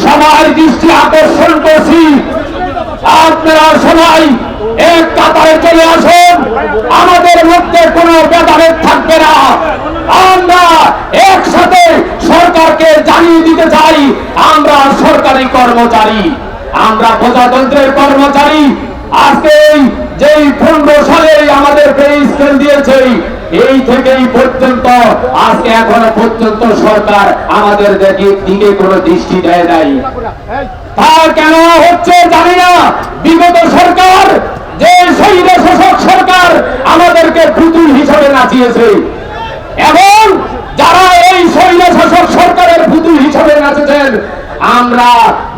সবার দৃষ্টি আকর্ষণ করছি, আপনারা সবাই এক কাতারে চলে আসুন। আমাদের মধ্যে কোনো ভেদাভেদ থাকবে না। আমরা একসাথে সরকারকে জানিয়ে দিতে চাই আমরা সরকারি কর্মচারী, আমরা প্রজাতন্ত্রের কর্মচারী। আজকে যেই 15 সালে আমাদের পে স্কেল দিয়েছে, এই থেকেই পর্যন্ত আজকে এখনো পর্যন্ত সরকার আমাদের দিকে কোনো দৃষ্টি দেয় নাই। তা কেন হচ্ছে জানি না। বিগত সরকার, যে শহীদ শাসক সরকার, আমাদেরকে পুতুল হিসাবে নাচিয়েছে এবং যারা এই শহীদ শাসক সরকারের পুতুল হিসাবে নাচেছেন, আমরা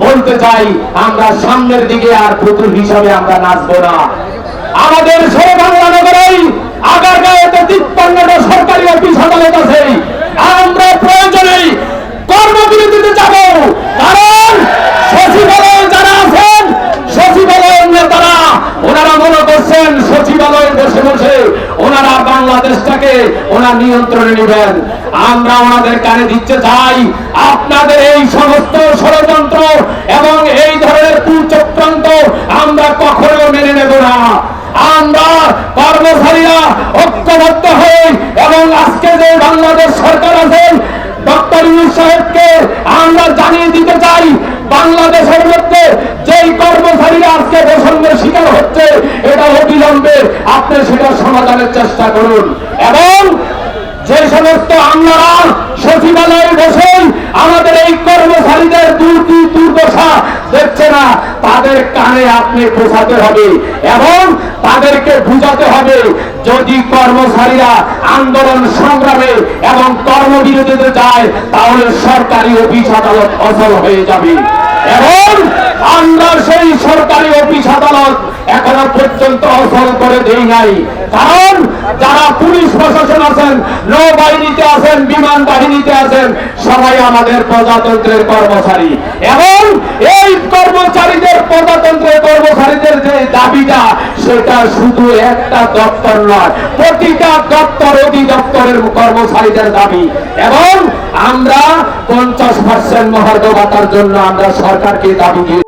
বলতে চাই আমরা সামনের দিকে আর পুতুল হিসাবে আমরা নাচবো না। আমাদের শেরে বাংলা নগরেই আগারগাঁওতে 53টা সরকারি অফিস আদালত আছে। আমরা প্রয়োজনে কর্মবিরতিতে যাব, কারণ সচিবালয়ে যারা আছেন, সচিবালয়ের নেতারা ওনারা মনে করছেন সচিবালয়ে বসে বসে ওনারা বাংলাদেশটাকে ওনার নিয়ন্ত্রণে নেবেন। আমরা ওনাদের কানে দিতে চাই আপনাদের এই সমস্ত ষড়যন্ত্র এবং এই ধরনের কুচক্রান্ত আমরা কখনো মেনে নেব না। আমরা কর্মচারীরা ঐক্যবদ্ধ হয়ে এবং আজকে যে বাংলাদেশ সরকার আছে ডক্টর ইউনূস সাহেবকে আমরা জানিয়ে দিতে চাই বাংলাদেশের মধ্যে যেই কর্মচারীরা আজকে বৈষম্যের শিকার হচ্ছে, এটা অবিলম্বে আপনি সেটা সমাধানের চেষ্টা করুন। এবং যে সমস্ত আমরা সচিবালয়ে বসে আমাদের এই কর্মচারীদের দুর্দশা দেখছে না, তাদের কানে আপনি পৌঁছাতে হবে এবং তাদেরকে বুঝাতে হবে যদি কর্মচারীরা আন্দোলন সংগ্রামে এবং কর্মবিরতিতে যায় তাহলে সরকারি অফিস আদালত অচল হয়ে যাবে। এবং আমরা সেই সরকারি অফিস আদালত এখনো পর্যন্ত অচল করে দেই নাই, কারণ যারা পুলিশ প্রশাসন আছেন, নৌবাহিনীতে আছেন, বিমান বাহিনীতে আছেন, সবাই আমাদের প্রজাতন্ত্রের কর্মচারী। এবং এই কর্মচারীদের, প্রজাতন্ত্রের কর্মচারীদের যে দাবিটা, সেটা শুধু একটা দপ্তর নয়, প্রতিটা দপ্তর অধিদপ্তরের কর্মচারীদের দাবি। এবং আমরা 50% মহার্ঘ ভাতার জন্য আমরা সরকারকে দাবি দিয়েছি।